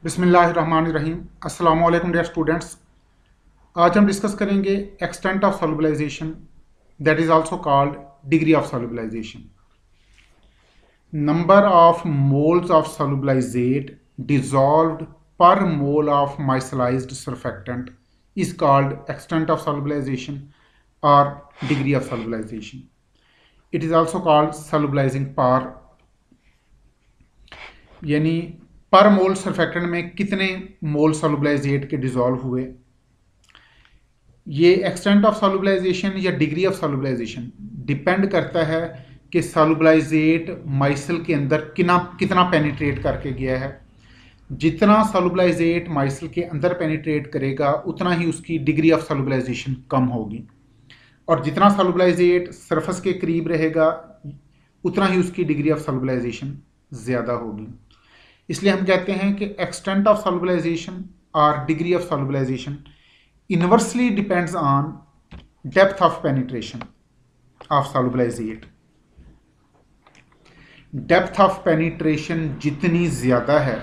बिस्मिल्लाहिर्रहमानिर्रहीम। अस्सलाम वालेकुम डियर स्टूडेंट्स। आज हम डिस्कस करेंगे extent of solubilization, that is also called degree of solubilization. Number of moles of solubilizate dissolved per mole of micellized surfactant is called extent of solubilization और degree of solubilization. It is also called solubilizing power, यानी per मोल surfactant में कितने मोल सॉल्युबलाइजेट के dissolve हुए। ये extent of solubilization या degree of solubilization depend करता है कि सॉल्युबलाइजेट माइसल के अंदर कितना पेनिट्रेट करके गया है। जितना सॉल्युबलाइजेट माइसल के अंदर पेनिट्रेट करेगा उतना ही उसकी डिग्री ऑफ सॉल्युबलाइजेशन कम होगी, और जितना सॉल्युबलाइजेट सरफेस के करीब रहेगा उतना ही उसकी डिग्री ऑफ सॉल्युबलाइजेशन ज़्यादा होगी। इसलिए हम कहते हैं कि एक्सटेंट ऑफ सॉल्युबलाइजेशन और degree of solubilization inversely depends on depth of penetration of solubilizate. Depth of penetration जितनी ज़्यादा है,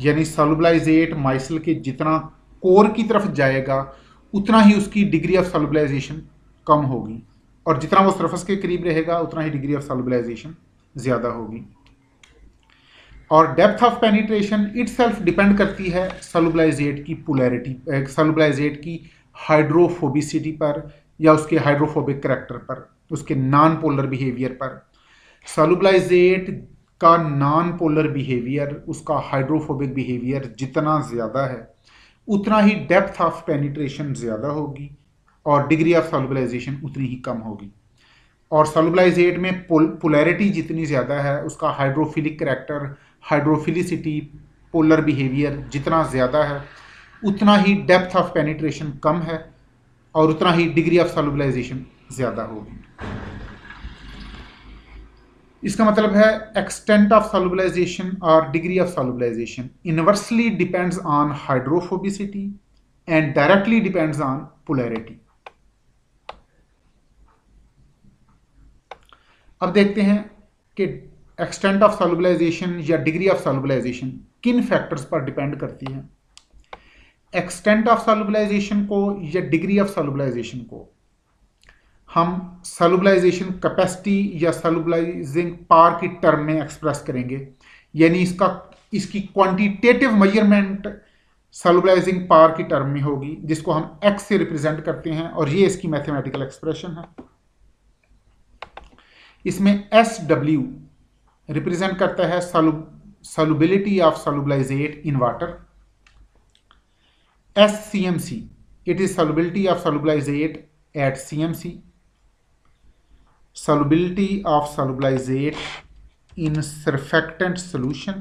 यानी सॉल्युबलाइजेट माइसल के जितना कोर की तरफ जाएगा उतना ही उसकी डिग्री ऑफ सॉल्युबलाइजेशन कम होगी, और जितना वो सरफेस के करीब रहेगा उतना ही डिग्री ऑफ सॉल्युबलाइजेशन ज़्यादा होगी। और depth of penetration itself depend करती है सॉल्युबलाइजेट की पोलैरिटी, सॉल्युबलाइजेट की हाइड्रोफोबिसिटी पर या उसके हाइड्रोफोबिक करैक्टर पर, उसके नॉन पोलर बिहेवियर पर। सॉल्युबलाइजेट का नॉन पोलर बिहेवियर, उसका हाइड्रोफोबिक बिहेवियर जितना ज़्यादा है उतना ही डेप्थ ऑफ पेनिट्रेशन ज़्यादा होगी और डिग्री ऑफ सॉल्युबलाइजेशन उतनी ही कम होगी। और सॉल्युबलाइजेट में पोलैरिटी जितनी ज़्यादा है, उसका hydrophilic character, hydrophilicity, polar behaviour जितना ज़्यादा है उतना ही डेप्थ ऑफ पेनिट्रेशन कम है और उतना ही डिग्री ऑफ सॉल्युबलाइजेशन ज़्यादा होगी। इसका मतलब है एक्सटेंट ऑफ सॉल्युबलाइजेशन और degree of solubilization inversely depends on hydrophobicity and directly depends on polarity. अब देखते हैं कि एक्सटेंट ऑफ सॉल्युबलाइजेशन या डिग्री ऑफ सॉल्युबलाइजेशन किन फैक्टर्स पर डिपेंड करती है। एक्सटेंट ऑफ सॉल्युबलाइजेशन को या डिग्री ऑफ सॉल्युबलाइजेशन को हम सॉल्युबलाइजेशन कैपेसिटी या सॉल्युबलाइजिंग पावर की टर्म में एक्सप्रेस करेंगे, यानी इसकी क्वांटिटेटिव मेजरमेंट सॉल्युबलाइजिंग पावर की टर्म में होगी, जिसको हम x से रिप्रेजेंट करते हैं, और ये इसकी मैथमेटिकल एक्सप्रेशन है। इसमें SW रिप्रेजेंट करता है solubility of solubilizate in water. SCMC it is solubility of solubilizate at CMC। solubility of solubilizate in surfactant solution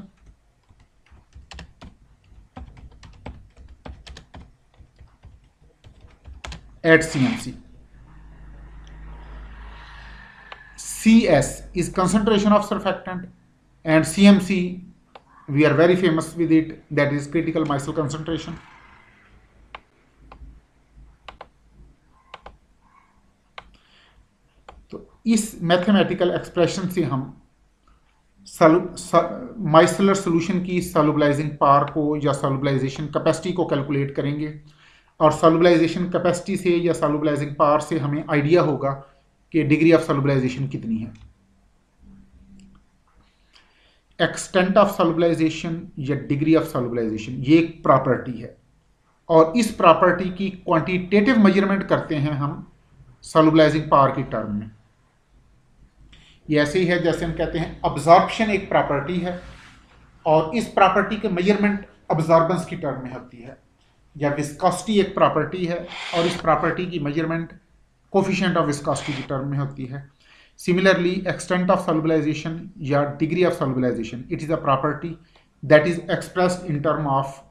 at CMC. CS is concentration of surfactant, and CMC we are very famous with it, that is critical micelle concentration. इस mathematical expression से हम micellar solution की solubilizing power को या सॉल्युबलाइजेशन capacity को calculate करेंगे, और solubilization capacity से या सॉल्युबलाइजिंग पावर से हमें आइडिया होगा कि डिग्री ऑफ सॉल्युबलाइजेशन कितनी है। एक्सटेंट ऑफ सॉल्युबलाइजेशन या डिग्री ऑफ सॉल्युबलाइजेशन ये एक प्रॉपर्टी है, और इस प्रॉपर्टी की क्वांटिटेटिव मेजरमेंट करते हैं हम सॉल्युबलाइजिंग पावर की टर्म में। ये ऐसे ही है जैसे हम कहते हैं अब्जॉर्प्शन एक प्रॉपर्टी है, और इस प्रॉपर्टी के मेजरमेंट अब्जॉर्बेंस की टर्म में होती है, या विस्कोसिटी एक प्रॉपर्टी है और इस प्रॉपर्टी की मेजरमेंट कोफिशिएंट ऑफ विस्कोसिटी की टर्म में होती है। सिमिलरली एक्सटेंट ऑफ सॉल्युबलाइजेशन या degree of solubilization it is a property that is expressed in term of,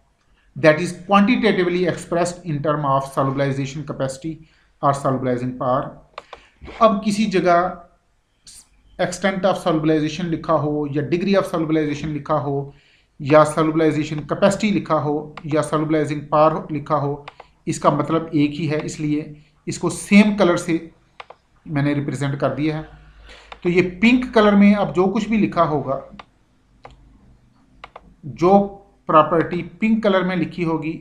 that is quantitatively expressed in term of solubilization capacity और solubilizing power. तो अब किसी जगह एक्सटेंट ऑफ सॉल्युबलाइजेशन लिखा हो या डिग्री ऑफ सॉल्युबलाइजेशन लिखा हो या सॉल्युबलाइजेशन कैपेसिटी लिखा हो या सॉल्युबलाइजिंग पावर लिखा हो, इसका मतलब एक ही है, इसलिए इसको सेम कलर से मैंने रिप्रेजेंट कर दिया है। तो ये पिंक कलर में अब जो कुछ भी लिखा होगा, जो प्रॉपर्टी पिंक कलर में लिखी होगी,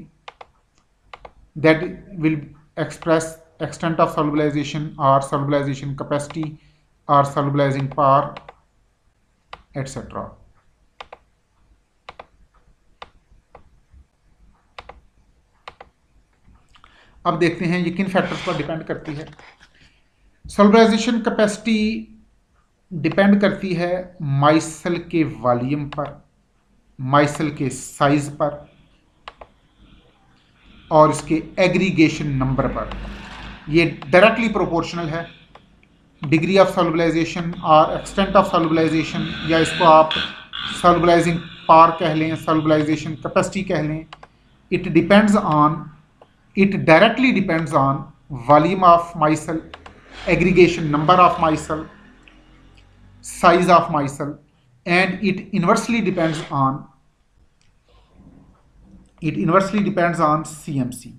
that will express extent of solubilization और सॉल्युबलाइजेशन कैपेसिटी और सॉल्युबलाइजिंग पावर एटसेट्रा। अब देखते हैं ये किन फैक्टर्स पर डिपेंड करती है। सॉल्युबलाइजेशन कैपेसिटी डिपेंड करती है माइसल के वॉल्यूम पर, माइसल के साइज पर और इसके एग्रीगेशन नंबर पर। ये डायरेक्टली प्रोपोर्शनल है। डिग्री ऑफ सॉल्युबलाइजेशन और एक्सटेंट ऑफ सॉल्युबलाइजेशन, या इसको आप सॉल्युबलाइजिंग पावर कह लें, सॉल्युबलाइजेशन कैपेसिटी कह लें, it directly depends on volume of micelle, aggregation number of micelle, size of micelle, and it inversely depends on CMC।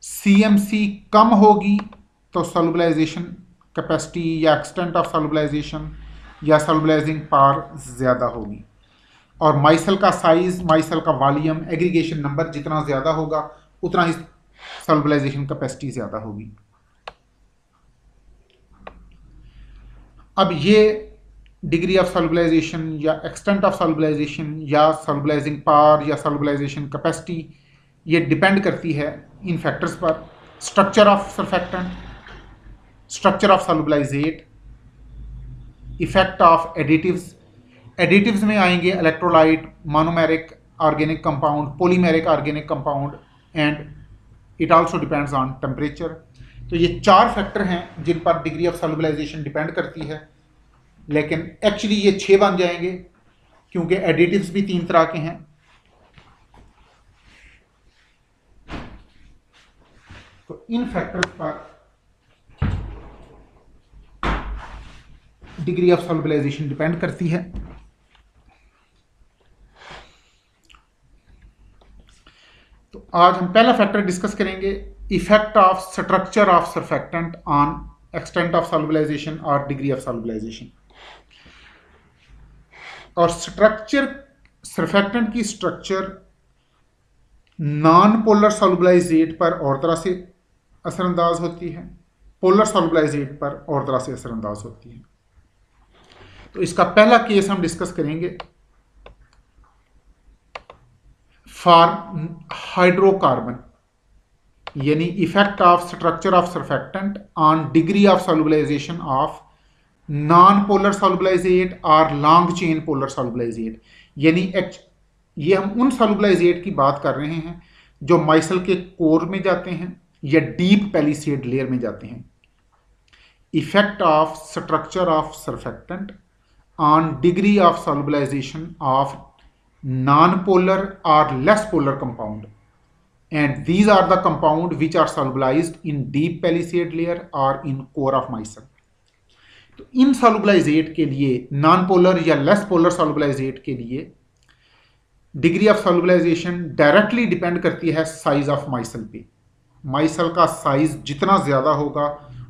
CMC कम होगी तो सॉल्युबलाइजेशन कैपेसिटी या एक्सटेंट ऑफ सॉल्युबलाइजेशन या सॉल्युबलाइजिंग पावर ज़्यादा होगी, और माइसल का साइज, माइसल का वॉल्यूम, एग्रीगेशन नंबर जितना ज़्यादा होगा उतना ही सॉल्युबलाइजेशन कैपेसिटी ज़्यादा होगी। अब ये डिग्री ऑफ सॉल्युबलाइजेशन या एक्सटेंट ऑफ सॉल्युबलाइजेशन या सॉल्युबलाइजिंग पावर या सॉल्युबलाइजेशन कैपेसिटी, ये डिपेंड करती है इन फैक्टर्स पर। Structure of surfactant, structure of solubilizate, effect of additives. Additives में आएंगे electrolyte, monomeric organic compound, polymeric organic compound, and it also depends on temperature. तो ये 4 फैक्टर हैं जिन पर डिग्री ऑफ सॉल्युबलाइजेशन डिपेंड करती है, लेकिन एक्चुअली ये 6 बन जाएंगे क्योंकि एडिटिव्स भी 3 तरह के हैं। तो इन फैक्टर्स पर डिग्री ऑफ सॉल्युबलाइजेशन डिपेंड करती है। तो आज हम पहला फैक्टर डिस्कस करेंगे, effect of structure of surfactant on extent of solubilization और डिग्री ऑफ सॉल्युबलाइजेशन। और स्ट्रक्चर, सरफेक्टेंट की स्ट्रक्चर नॉन पोलर सॉल्युबलाइजेट पर और तरह से असरअंदाज होती है, पोलर सॉल्युबलाइजेट पर और तरह से असरअंदाज होती है। तो इसका पहला केस हम डिस्कस करेंगे फॉर हाइड्रोकार्बन, यानी effect of structure of surfactant on degree of solubilization of non polar solubilizate और लॉन्ग चेन पोलर सॉल्युबलाइजेट। यानी ये हम उन सॉल्युबलाइजेट की बात कर रहे हैं जो माइसल के कोर में जाते हैं या डीप पैलिसेड लेयर में जाते हैं। Effect of structure of surfactant on degree of solubilization of non polar और less polar compound, and these are the compound which are solubilized in deep palisade layer or in core of micelle। तो इन सॉल्युबलाइजेट के लिए, non polar या less polar सॉल्युबलाइजेट के लिए degree of सॉल्युबलाइजेशन directly depend करती है size of micelle पे। Micelle का साइज जितना ज़्यादा होगा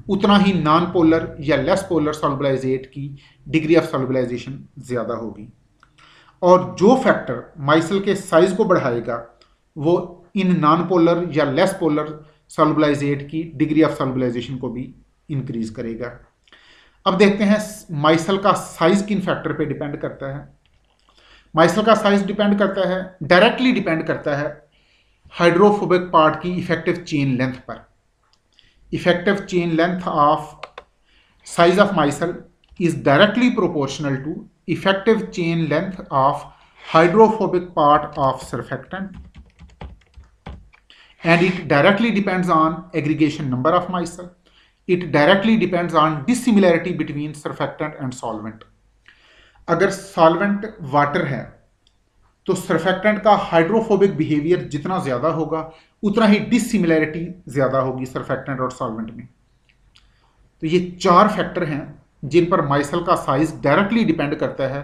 उतना ही नॉन पोलर या लेस पोलर सॉल्युबलाइजेट की डिग्री ऑफ सॉल्युबलाइजेशन ज़्यादा होगी, और जो फैक्टर माइसल के साइज को बढ़ाएगा वो इन नॉन पोलर या लेस पोलर सॉल्युबलाइजेट की डिग्री ऑफ सॉल्युबलाइजेशन को भी इंक्रीज करेगा। अब देखते हैं माइसल का साइज किन फैक्टर पे डिपेंड करता है। माइसल का साइज डिपेंड करता है, डायरेक्टली डिपेंड करता है हाइड्रोफोबिक पार्ट की इफेक्टिव चेन लेंथ पर। Effective chain length of size of micelle is directly proportional to effective chain length of hydrophobic part of surfactant, and it directly depends on aggregation number of micelle. It directly depends on dissimilarity between surfactant and solvent। अगर solvent water है तो surfactant का hydrophobic behaviour जितना ज़्यादा होगा उतना ही dissimilarity ज़्यादा होगी सरफेक्टेंट और सॉल्वेंट में। तो ये 4 फैक्टर हैं जिन पर माइसल का साइज डायरेक्टली डिपेंड करता है।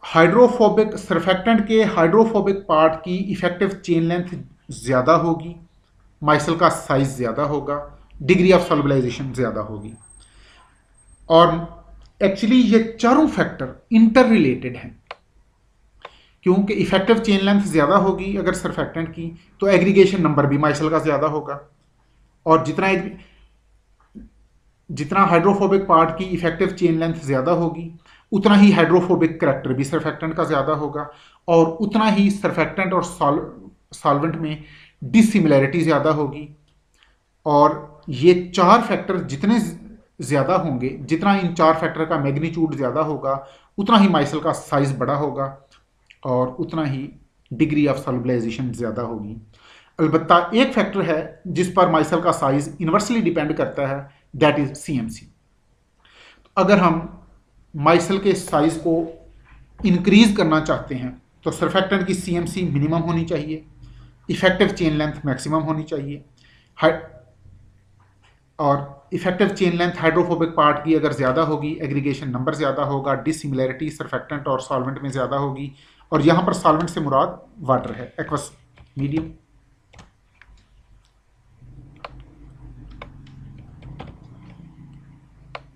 हाइड्रोफोबिक सरफेक्टेंट के हाइड्रोफोबिक पार्ट की इफेक्टिव चेन लेंथ ज़्यादा होगी, माइसल का साइज ज़्यादा होगा, डिग्री ऑफ सॉल्युबलाइजेशन ज़्यादा होगी। और एक्चुअली ये चारों फैक्टर इंटर रिलेटेड हैं, क्योंकि इफेक्टिव चेन लेंथ ज़्यादा होगी अगर सरफेक्टेंट की, तो एग्रीगेशन नंबर भी माइसल का ज़्यादा होगा, और जितना हाइड्रोफोबिक पार्ट की इफेक्टिव चेन लेंथ ज़्यादा होगी उतना ही हाइड्रोफोबिक करैक्टर भी सरफेक्टेंट का ज़्यादा होगा, और उतना ही सरफेक्टेंट और सॉल्वेंट में डिसिमिलैरिटी ज़्यादा होगी। और ये चार फैक्टर जितने ज़्यादा होंगे, जितना इन चार फैक्टर का मैग्नीट्यूड ज़्यादा होगा, उतना ही माइसल का साइज बड़ा होगा और उतना ही डिग्री ऑफ सॉल्युबलाइजेशन ज़्यादा होगी। अलबत्ता एक फैक्टर है जिस पर माइसल का साइज इन्वर्सली डिपेंड करता है, दैट इज CMC। अगर हम माइसल के साइज को इंक्रीज करना चाहते हैं तो सरफेक्टेंट की CMC मिनिमम होनी चाहिए, इफेक्टिव चेन लेंथ मैक्सिमम होनी चाहिए, और effective chain length hydrophobic part की अगर ज़्यादा होगी एग्रीगेशन नंबर ज़्यादा होगा, डिसिमिलैरिटी सरफेक्टेंट और सॉल्वेंट में ज़्यादा होगी, और यहाँ पर सॉल्वेंट से मुराद वाटर है, एक्वस मीडियम।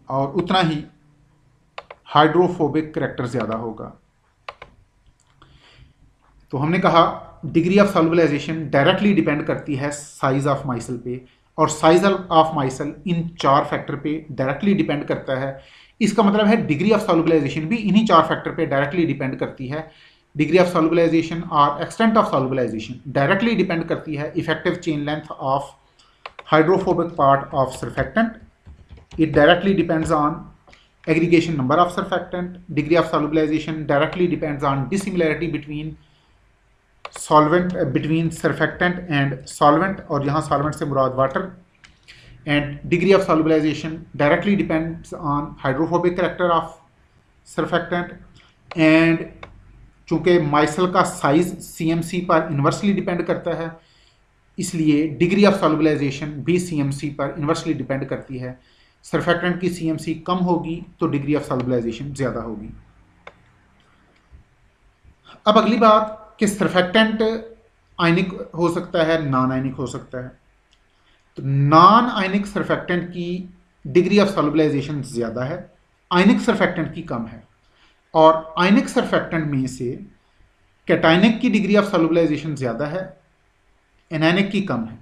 और उतना ही हाइड्रोफोबिक करैक्टर ज़्यादा होगा। तो हमने कहा डिग्री ऑफ सॉल्युबलाइजेशन डायरेक्टली डिपेंड करती है साइज ऑफ माइसल पे, और साइज ऑफ माइसल इन चार फैक्टर पे डायरेक्टली डिपेंड करता है। इसका मतलब है डिग्री ऑफ सॉल्युबलाइजेशन भी इन्हीं चार फैक्टर पे डायरेक्टली डिपेंड करती है। डिग्री ऑफ सॉल्युबलाइजेशन और एक्सटेंट ऑफ सॉल्युबलाइजेशन डायरेक्टली डिपेंड करती है effective chain length of hydrophobic part of surfactant, it directly depends on aggregation number of surfactant. Degree of solubilization directly depends on dissimilarity between between surfactant and solvent, और यहाँ solvent से मुराद water. And degree of solubilization directly depends on hydrophobic character of surfactant, and चूंकि micelle का size CMC पर inversely depend करता है, इसलिए degree of सॉल्युबलाइजेशन भी CMC पर इन्वर्सली डिपेंड करती है। सरफेक्टेंट की CMC कम होगी तो डिग्री ऑफ सॉल्युबलाइजेशन ज़्यादा होगी। अब अगली बात कि सरफेक्टेंट आयनिक हो सकता है, नॉन आयनिक हो सकता है। तो नॉन आयनिक सरफेक्टेंट की डिग्री ऑफ सॉल्युबलाइजेशन ज़्यादा है, आयनिक सरफेक्टेंट की कम है, और आयनिक सरफेक्टेंट में से कैटायनिक की डिग्री ऑफ सॉल्युबलाइजेशन ज़्यादा है, एनायनिक की कम है।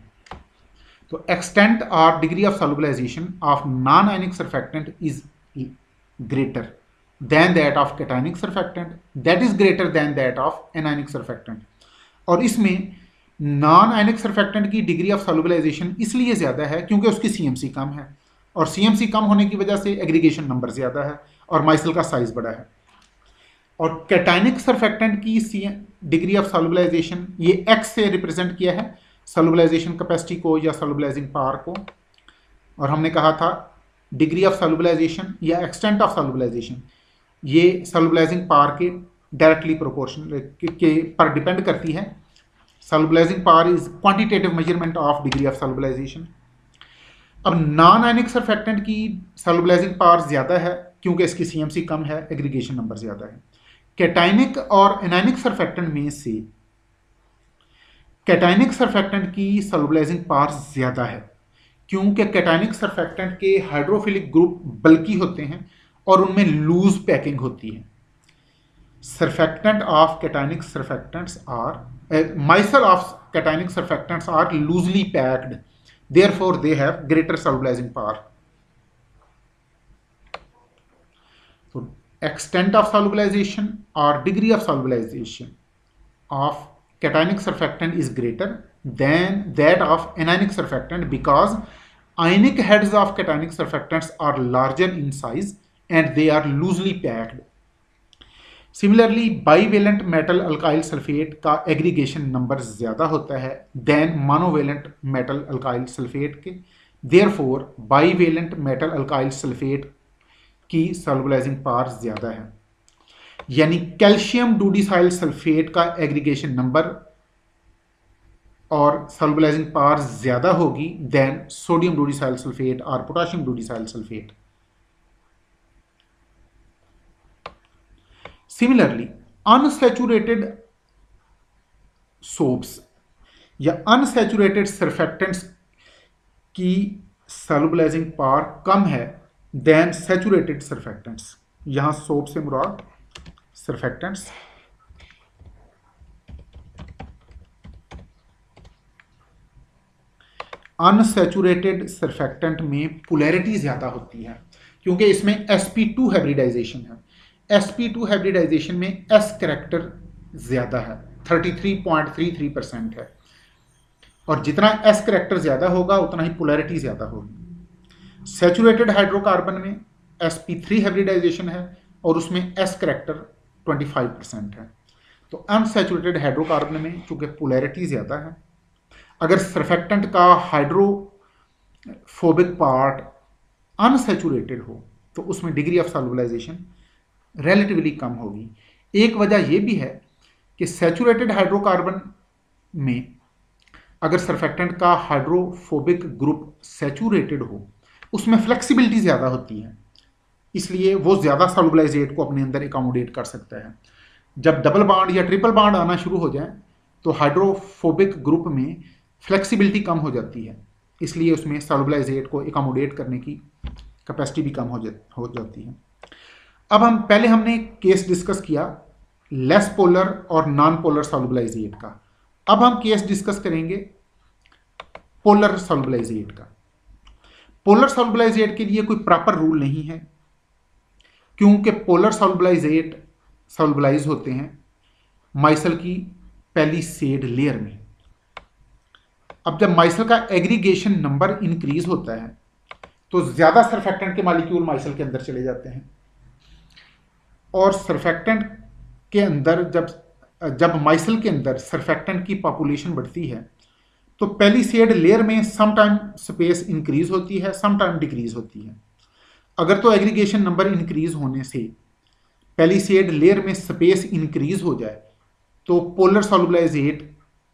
तो एक्सटेंट और degree of solubilization of non ionic surfactant is greater than that of cationic surfactant, that is greater than that of anionic surfactant. और इसमें नॉन आयनिक सरफेक्टेंट की डिग्री ऑफ सॉल्युबलाइजेशन इसलिए ज़्यादा है क्योंकि उसकी CMC कम है, और CMC कम होने की वजह से एग्रीगेशन नंबर ज़्यादा है और माइसल का साइज बड़ा है। और कैटायनिक सरफेक्टेंट की डिग्री ऑफ सॉल्युबलाइजेशन ये X से रिप्रेजेंट किया है, सॉल्युबलाइजेशन कैपेसिटी को या सॉल्युबलाइजिंग पावर को, और हमने कहा था डिग्री ऑफ सॉल्युबलाइजेशन या एक्सटेंट ऑफ सॉल्युबलाइजेशन ये सॉल्युबलाइजिंग पावर के डायरेक्टली प्रोपोर्शनल के पर डिपेंड करती है। Solubilizing power is quantitative measurement of degree of solubilization. अब नॉन आयनिक सरफेक्टेंट की सॉल्युबलाइजिंग पावर ज़्यादा है क्योंकि इसकी CMC कम है, एग्रीगेशन नंबर ज़्यादा है। कैटायनिक और एनायनिक सरफेक्टेंट में से कैटायनिक सरफेक्टेंट की सॉल्युबलाइजिंग पावर ज़्यादा है क्योंकि कैटायनिक सरफेक्टेंट के हाइड्रोफिलिक ग्रुप बल्की होते हैं और उनमें लूज पैकिंग होती है। Surfactant of cationic surfactants are micelle of cationic surfactants are loosely packed, therefore they have greater solubilizing power. तो extent of solubilization or degree of solubilization of cationic surfactant is greater than that of anionic surfactant because ionic heads of cationic surfactants are larger in size and they are loosely packed. Similarly, bivalent metal alkyl sulfate का aggregation number ज़्यादा होता है than monovalent metal alkyl sulfate के, therefore bivalent metal alkyl sulfate की solubilizing power ज़्यादा है। यानी calcium dodecyl sulfate का एग्रीगेशन नंबर और सॉल्युबलाइजिंग पावर ज़्यादा होगी देन सोडियम डूडिसाइल सल्फेट और potassium dodecyl sulfate. Similarly unsaturated soaps या अनसैचुरेटेड सरफेक्टेंट्स की सॉल्युबलाइजिंग पावर कम है देन सैचुरेटेड सरफेक्टेंट्स। यहाँ सोप से मुराद सरफेक्टेंट्स। अनसैचुरेटेड सरफेक्टेंट में पोलैरिटी ज़्यादा होती है क्योंकि इसमें sp2 हाइब्रिडाइजेशन है। sp2 हाइब्रिडाइजेशन में s करैक्टर ज़्यादा है, 33.33% है, और जितना s करैक्टर ज़्यादा होगा उतना ही पोलैरिटी ज़्यादा होगी। सैचुरेटेड हाइड्रोकार्बन में sp3 हाइब्रिडाइजेशन है और उसमें s करैक्टर 25% है। तो अनसैचुरेटेड हाइड्रोकार्बन में चूंकि पोलैरिटी ज़्यादा है, अगर सरफेक्टेंट का हाइड्रोफोबिक पार्ट अनसैचुरेटेड हो तो उसमें डिग्री ऑफ सॉल्युबलाइजेशन रिलेटिवली कम होगी। एक वजह यह भी है कि सैचुरेटेड हाइड्रोकार्बन में अगर सरफेक्टेंट का हाइड्रोफोबिक ग्रुप सैचुरेटेड हो उसमें फ्लेक्सिबिलिटी ज़्यादा होती है, इसलिए वो ज़्यादा सॉल्युबलाइजेट को अपने अंदर एकोमोडेट कर सकता है। जब डबल बॉन्ड या ट्रिपल बॉन्ड आना शुरू हो जाए तो हाइड्रोफोबिक ग्रुप में फ्लेक्सिबिलिटी कम हो जाती है, इसलिए उसमें सॉल्युबलाइजेट को एकोमोडेट करने की कैपेसिटी भी कम हो जाती है। अब हमने केस डिस्कस किया लेस पोलर और नॉन पोलर सॉल्युबलाइजेट का। अब हम केस डिस्कस करेंगे पोलर सॉल्युबलाइजेट का। पोलर सॉल्युबलाइजेट के लिए कोई प्रॉपर रूल नहीं है क्योंकि पोलर सॉल्युबलाइजेट सॉल्युबलाइज होते हैं माइसल की पैलिसेड लेयर में। अब जब माइसल का एग्रीगेशन नंबर इंक्रीज होता है तो ज़्यादा सरफेक्टेंट के मॉलिक्यूल माइसल के अंदर चले जाते हैं, और सरफेक्टेंट के अंदर जब माइसल के अंदर सरफेक्टेंट की पॉपुलेशन बढ़ती है तो पैलिसेड लेयर में सम टाइम स्पेस इंक्रीज होती है, सम टाइम डिक्रीज होती है। अगर तो एग्रीगेशन नंबर इंक्रीज होने से पैलिसेड लेयर में स्पेस इंक्रीज हो जाए तो पोलर सॉल्युबलाइजेट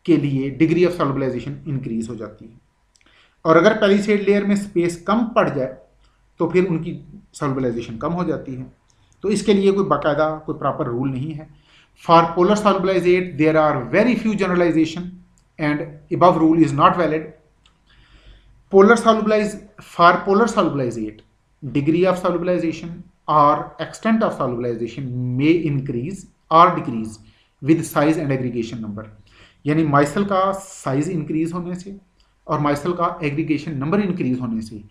के लिए डिग्री ऑफ सॉल्युबलाइजेशन इंक्रीज हो जाती है, और अगर पैलिसेड लेयर में स्पेस कम पड़ जाए तो फिर उनकी सॉल्युबलाइजेशन कम हो जाती है। तो इसके लिए कोई बाकायदा कोई प्रॉपर रूल नहीं है। For polar solubilizate there are very few generalization and above rule is not valid. For polar solubilizate degree of solubilization और extent of solubilization may increase और decrease with size and aggregation number, यानी micelle का size increase होने से और micelle का aggregation number increase होने से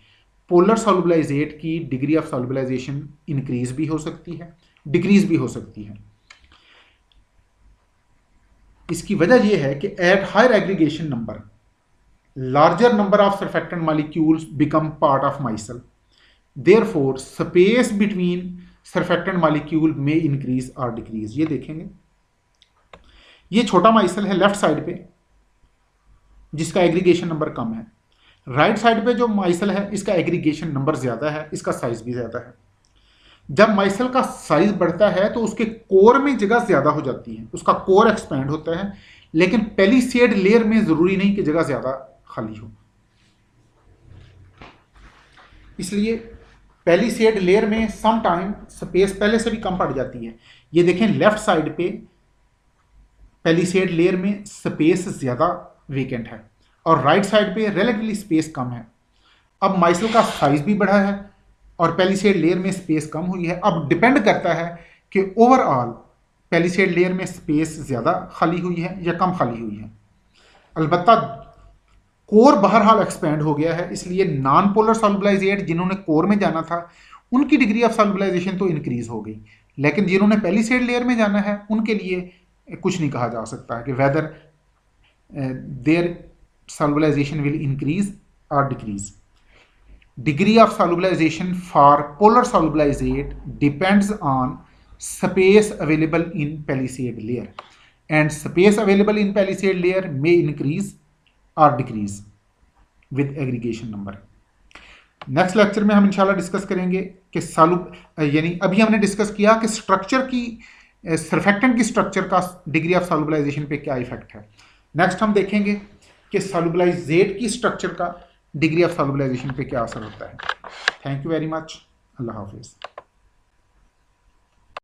पोलर सॉल्युबलाइजेट की डिग्री ऑफ सॉल्युबलाइजेशन इंक्रीज भी हो सकती है, डिक्रीज भी हो सकती है। इसकी वजह यह है कि at higher aggregation number larger number of surfactant molecules become part of micelle, therefore space between surfactant molecule में इंक्रीज और डिक्रीज। ये देखेंगे, ये छोटा माइसल है लेफ्ट साइड पे जिसका एग्रीगेशन नंबर कम है, राइट साइड पे जो माइसल है इसका एग्रीगेशन नंबर ज़्यादा है, इसका साइज भी ज़्यादा है। जब माइसल का साइज बढ़ता है तो उसके कोर में जगह ज़्यादा हो जाती है, उसका कोर एक्सपेंड होता है, लेकिन पैलिसेड लेयर में ज़रूरी नहीं कि जगह ज़्यादा खाली हो। इसलिए पैलिसेड लेयर में सम टाइम स्पेस पहले से भी कम पड़ जाती है। ये देखें लेफ्ट साइड पे पैलिसेड लेयर में स्पेस ज़्यादा वेकेंट है और राइट साइड पे रिलेटिवली स्पेस कम है। अब माइसल का साइज भी बढ़ा है और पैलिसेड लेयर में स्पेस कम हुई है। अब डिपेंड करता है कि ओवरऑल पैलिसेड लेयर में स्पेस ज़्यादा खाली हुई है या कम खाली हुई है। अलबत्ता कोर बहरहाल एक्सपेंड हो गया है, इसलिए नॉन पोलर सॉल्युबलाइजेट जिन्होंने कोर में जाना था उनकी डिग्री ऑफ सॉल्युबलाइजेशन तो इंक्रीज हो गई, लेकिन जिन्होंने पैलिसेड लेयर में जाना है उनके लिए कुछ नहीं कहा जा सकता है कि whether their solubilization will increase or decrease. Degree of solubilization for polar solubilizate depends on space available in palisade layer, and space available in palisade layer may increase or decrease with aggregation number. Next lecture में हम इंशाल्लाह discuss करेंगे कि यानी अभी हमने discuss किया कि स्ट्रक्चर की सरफेक्टेंट की स्ट्रक्चर का डिग्री ऑफ सॉल्युबलाइजेशन पे क्या इफेक्ट है। नेक्स्ट हम देखेंगे कि सॉल्युबलाइजेट की स्ट्रक्चर का डिग्री ऑफ सॉल्युबलाइजेशन पे क्या असर होता है। Thank you very much. Allah हाफिज़।